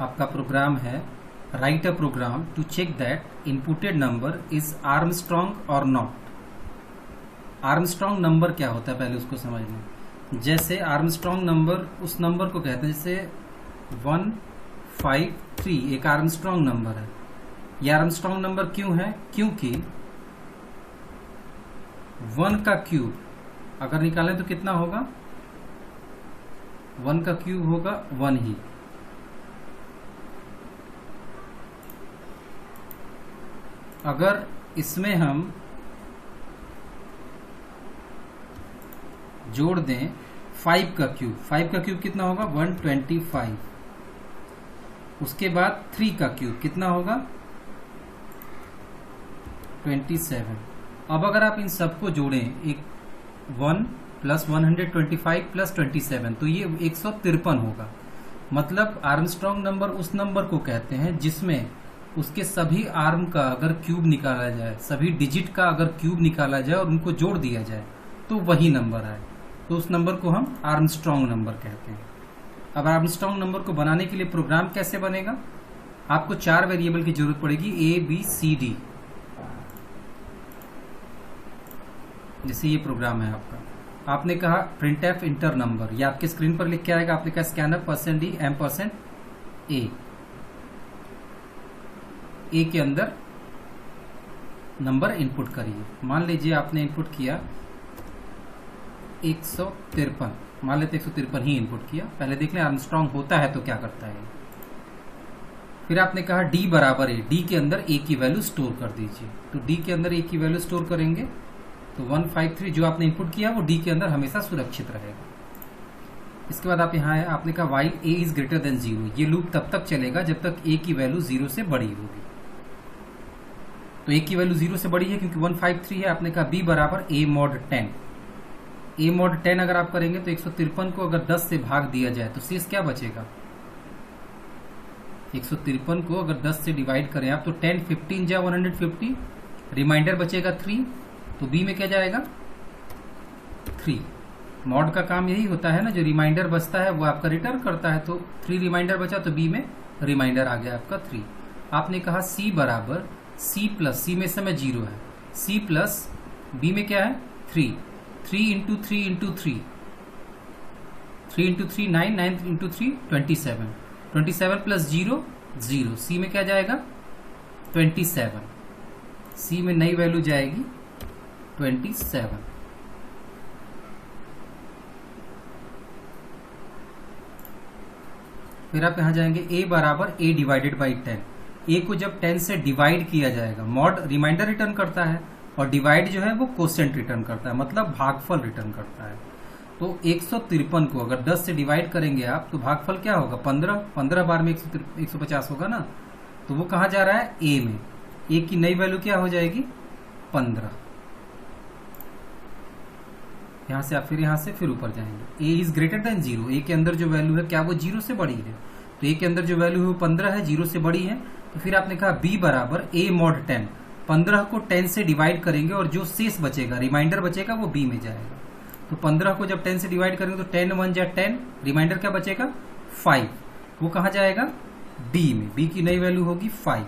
आपका प्रोग्राम है write a program to check that inputted number is Armstrong और नॉट। आर्मस्ट्रॉन्ग नंबर क्या होता है पहले उसको समझ लें। जैसे आर्मस्ट्रॉन्ग नंबर उस नंबर को कहते हैं, जैसे 153 एक आर्मस्ट्रॉन्ग नंबर है। यह आर्मस्ट्रॉन्ग नंबर क्यों है? क्योंकि 1 का क्यूब अगर निकालें तो कितना होगा? 1 का क्यूब होगा 1 ही। अगर इसमें हम जोड़ दें 5 का क्यूब, 5 का क्यूब कितना होगा? 125। उसके बाद 3 का क्यूब कितना होगा? 27। अब अगर आप इन सबको जोड़ें, एक 1 प्लस 125 प्लस 27, तो ये 153 होगा। मतलब आर्मस्ट्रॉन्ग नंबर उस नंबर को कहते हैं जिसमें उसके सभी आर्म का अगर क्यूब निकाला जाए, सभी डिजिट का अगर क्यूब निकाला जाए और उनको जोड़ दिया जाए तो वही नंबर आए, तो उस नंबर को हम आर्मस्ट्रॉन्ग नंबर कहते हैं। अब आर्मस्ट्रॉन्ग नंबर को बनाने के लिए प्रोग्राम कैसे बनेगा? आपको 4 वेरिएबल की जरूरत पड़ेगी, ए बी सी डी। जैसे ये प्रोग्राम है आपका, आपने कहा प्रिंट एफ इंटर नंबर, ये आपके स्क्रीन पर लिख के आएगा। आपने कहा स्कैनर %d %a, ए के अंदर नंबर इनपुट करिए। मान लीजिए आपने इनपुट किया 153, मान लेते 153 ही इनपुट किया। पहले देख लें आर्मस्ट्रॉन्ग होता है तो क्या करता है। फिर आपने कहा डी बराबर ए, डी के अंदर ए की वैल्यू स्टोर कर दीजिए। तो डी के अंदर ए की वैल्यू स्टोर करेंगे तो 153 जो आपने इनपुट किया वो डी के अंदर हमेशा सुरक्षित रहेगा। इसके बाद आप यहाँ है, आपने कहा while a is greater than 0। ये लूप तब तक चलेगा जब तक ए की वैल्यू 0 से बड़ी होगी। तो ए की वैल्यू 0 से बड़ी है क्योंकि 153 है। आपने कहा बी बराबर ए मॉड 10। ए मॉड 10 अगर आप करेंगे तो 153 को अगर 10 से भाग दिया जाए तो शेष क्या बचेगा? 153 को अगर 10 से डिवाइड करें आप तो 10 15 जा 150, रिमाइंडर बचेगा 3। तो बी में क्या जाएगा? 3। मॉड का काम यही होता है ना, जो रिमाइंडर बचता है वो आपका रिटर्न करता है। तो 3 रिमाइंडर बचा तो बी में रिमाइंडर आ गया आपका 3। आपने कहा सी बराबर सी प्लस, सी में समय 0 है, सी प्लस बी में क्या है? 3। 3 into 3 into 3, 3 into 3 9, 9 into 3 27, 27 plus 0 0। सी में क्या जाएगा? 27। सी में नई वैल्यू जाएगी 27। फिर आप यहां जाएंगे ए बराबर ए डिवाइडेड बाई 10। ए को जब 10 से डिवाइड किया जाएगा, मॉड रिमाइंडर रिटर्न करता है और डिवाइड जो है वो कोसेंट रिटर्न करता है, मतलब भागफल रिटर्न करता है। तो 153 को अगर 10 से डिवाइड करेंगे आप तो भागफल क्या होगा? 15। 15 बार में 150 होगा ना। तो वो कहां जा रहा है? ए में। ए की नई वैल्यू क्या हो जाएगी? 15। यहां से आप फिर ऊपर जाएंगे। ए इज ग्रेटर देन 0। ए के अंदर जो वैल्यू है क्या वो 0 से बड़ी है? तो ए के अंदर जो वैल्यू है वो 15 है, 0 से बड़ी है। तो फिर आपने कहा बी बराबर ए मॉड 10। 15 को 10 से डिवाइड करेंगे और जो शेष बचेगा, रिमाइंडर बचेगा, वो बी में जाएगा। तो 15 को जब 10 से डिवाइड करेंगे तो 10 1 जा 10, रिमाइंडर क्या बचेगा? 5। वो कहां जाएगा? बी में। बी की नई वैल्यू होगी 5।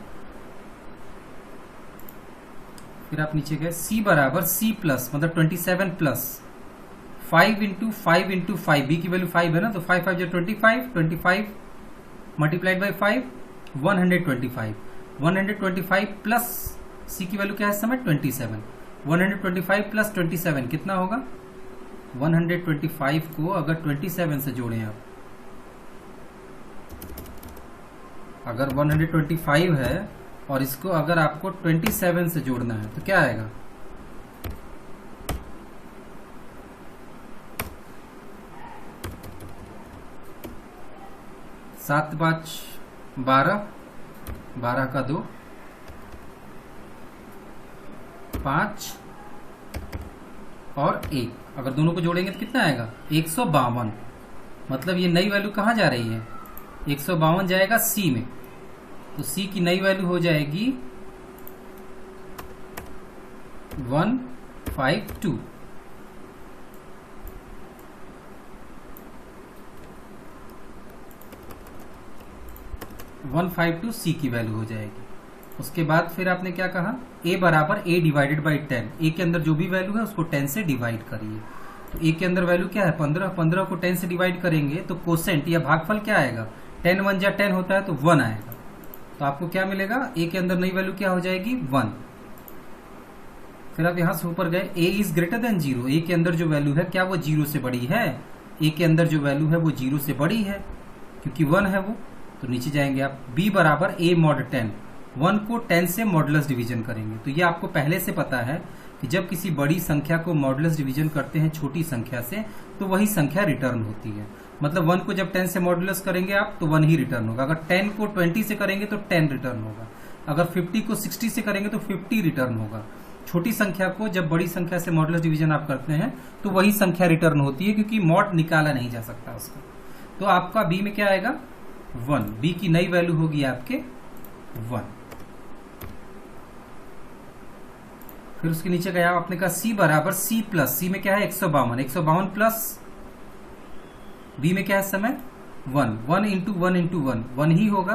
फिर आप नीचे गए, सी बराबर सी प्लस, मतलब 27 प्लस 5 इंटू 5 इंटू 5। बी की वैल्यू 5 है ना, तो 5 5 जा 25, 25 मल्टीप्लाइड बाई 5 125। 125 प्लस सी की वैल्यू क्या है इस समय? 27। 125 प्लस 27 कितना होगा? 125 को अगर 27 से जोड़ें आप, अगर 125 है और इसको अगर आपको 27 से जोड़ना है तो क्या आएगा? 7 5 12, 12 का 2 5 और 1, अगर दोनों को जोड़ेंगे तो कितना आएगा? 152। मतलब ये नई वैल्यू कहां जा रही है? 152 जाएगा सी में। तो सी की नई वैल्यू हो जाएगी 152। 152 सी की वैल्यू हो जाएगी। उसके बाद फिर आपने क्या कहा, a बराबर a डिवाइडेड बाई 10, a के अंदर जो भी वैल्यू है उसको 10 से डिवाइड करिए। तो a के अंदर वैल्यू क्या है 15, 15 को 10 से डिवाइड करेंगे तो कोसेंट या भागफल क्या आएगा, 10 1 जा 10 होता है तो 1 आएगा। तो आपको क्या मिलेगा, a के अंदर नई वैल्यू क्या हो जाएगी 1। फिर आप यहां से ऊपर गए, a is greater than 0, a के अंदर जो वैल्यू है क्या वो 0 से बड़ी है, a के अंदर जो वैल्यू है वो 0 से बड़ी है क्योंकि 1 है वो। तो नीचे जाएंगे आप, b बराबर a मॉड 10, 1 को 10 से मॉडुलस डिवीजन करेंगे। तो ये आपको पहले से पता है कि जब किसी बड़ी संख्या को मॉडुलस डिवीजन करते हैं छोटी संख्या से तो वही संख्या रिटर्न होती है। मतलब 1 को जब 10 से मॉडुलस करेंगे आप तो 1 ही रिटर्न होगा। अगर 10 को 20 से करेंगे तो 10 रिटर्न होगा। अगर 50 को 60 से करेंगे तो 50 रिटर्न होगा। छोटी संख्या को जब बड़ी संख्या से मॉडुलस डिवीजन आप करते हैं तो वही संख्या रिटर्न होती है क्योंकि मॉड निकाला नहीं जा सकता उसका। तो आपका बी में क्या आएगा 1, बी की नई वैल्यू होगी आपके 1। फिर उसके नीचे गया आपने कहा सी बराबर सी प्लस, सी में क्या है 152, 152 प्लस बी में क्या है समय 1, 1 इंटू 1 इंटू 1, 1 ही होगा।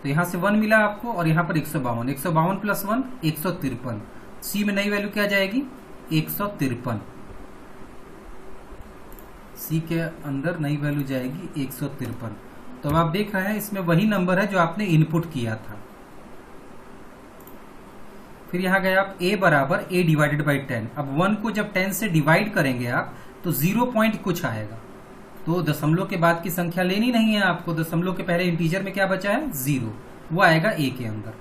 तो यहां से 1 मिला आपको और यहां पर 152, 152 प्लस 1 153, सी में नई वैल्यू क्या जाएगी 153, सी के अंदर नई वैल्यू जाएगी 153। तो अब आप देख रहे हैं इसमें वही नंबर है जो आपने इनपुट किया था। फिर यहां गए आप a बराबर a डिवाइडेड बाई 10, अब 1 को जब 10 से डिवाइड करेंगे आप तो 0 पॉइंट कुछ आएगा। तो दशमलव के बाद की संख्या लेनी नहीं है आपको, दशमलव के पहले इंटीजर में क्या बचा है 0, वो आएगा a के अंदर।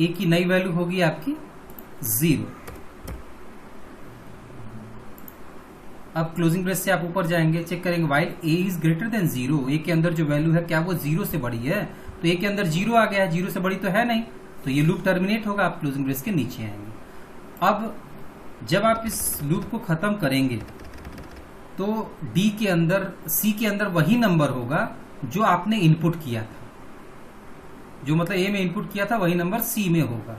a की नई वैल्यू होगी आपकी 0। अब क्लोजिंग ब्रेस से आप ऊपर जाएंगे, चेक करेंगे while a is greater than 0, a के अंदर जो वैल्यू है क्या वो 0 से बड़ी है। तो a के अंदर 0 आ गया है, 0 से बड़ी तो है नहीं, तो ये लूप टर्मिनेट होगा, आप क्लोजिंग ब्रेस के नीचे आएंगे। अब जब आप इस लूप को खत्म करेंगे तो डी के अंदर सी के अंदर वही नंबर होगा जो आपने इनपुट किया था, जो मतलब ए में इनपुट किया था वही नंबर सी में होगा।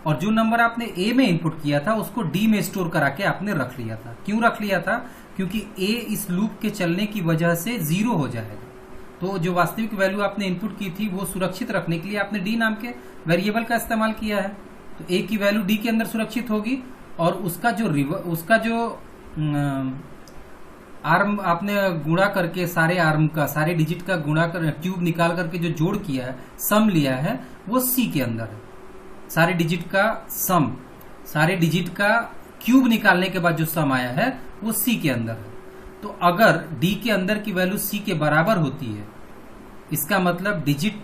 और जो नंबर आपने ए में इनपुट किया था उसको डी में स्टोर करा के आपने रख लिया था। क्यों रख लिया था, क्योंकि ए इस लूप के चलने की वजह से 0 हो जाएगा। तो जो वास्तविक वैल्यू आपने इनपुट की थी वो सुरक्षित रखने के लिए आपने डी नाम के वेरिएबल का इस्तेमाल किया है। तो ए की वैल्यू डी के अंदर सुरक्षित होगी और उसका जो आर्म आपने गुणा करके सारे डिजिट का गुणा कर क्यूब निकाल करके जो जोड़ किया है, सम लिया है, वो सी के अंदर है। सारे डिजिट का सम, सारे डिजिट का क्यूब निकालने के बाद जो सम आया है वो सी के अंदर है। तो अगर डी के अंदर की वैल्यू सी के बराबर होती है, इसका मतलब डिजिट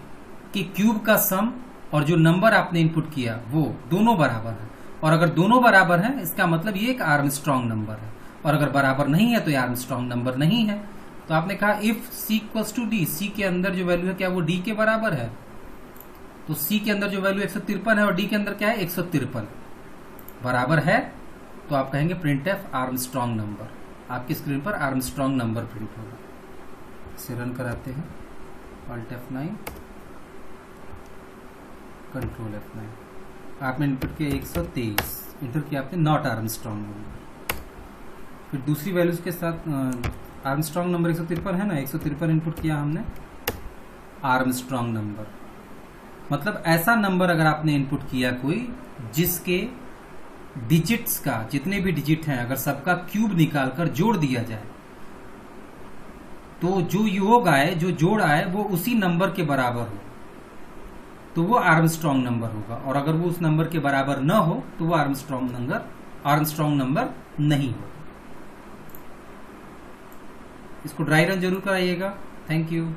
के क्यूब का सम और जो नंबर आपने इनपुट किया वो दोनों बराबर है। और अगर दोनों बराबर हैं इसका मतलब ये एक आर्मस्ट्रॉन्ग नंबर है, और अगर बराबर नहीं है तो ये आर्मस्ट्रॉन्ग नंबर नहीं है। तो आपने कहा if C equals to D, C के अंदर जो वैल्यू है क्या वो डी के बराबर है। तो सी के अंदर जो वैल्यू 153 है और डी के अंदर क्या है 153 बराबर है, तो आप कहेंगे प्रिंट एफ आर्मस्ट्रॉन्ग नंबर। आपकी स्क्रीन पर आर्मस्ट्रॉन्ग नंबर प्रिंट होगा। इसे रन कराते हैं, Alt F9, कंट्रोल F9। आपने इनपुट किया 123, इंटर किया आपने नॉट आर्मस्ट्रॉन्ग नंबर। फिर दूसरी वैल्यूज के साथ आर्मस्ट्रॉन्ग नंबर 153 है ना, 153 इनपुट किया हमने, आर्मस्ट्रॉन्ग नंबर मतलब ऐसा नंबर अगर आपने इनपुट किया कोई जिसके डिजिट्स का, जितने भी डिजिट हैं अगर सबका क्यूब निकालकर जोड़ दिया जाए तो जो योग आए, जो जोड़ आए वो उसी नंबर के बराबर हो तो वो आर्मस्ट्रॉन्ग नंबर होगा। और अगर वो उस नंबर के बराबर न हो तो वो आर्मस्ट्रॉन्ग नंबर नहीं होगा। इसको ड्राई रन जरूर कराइएगा। Thank you.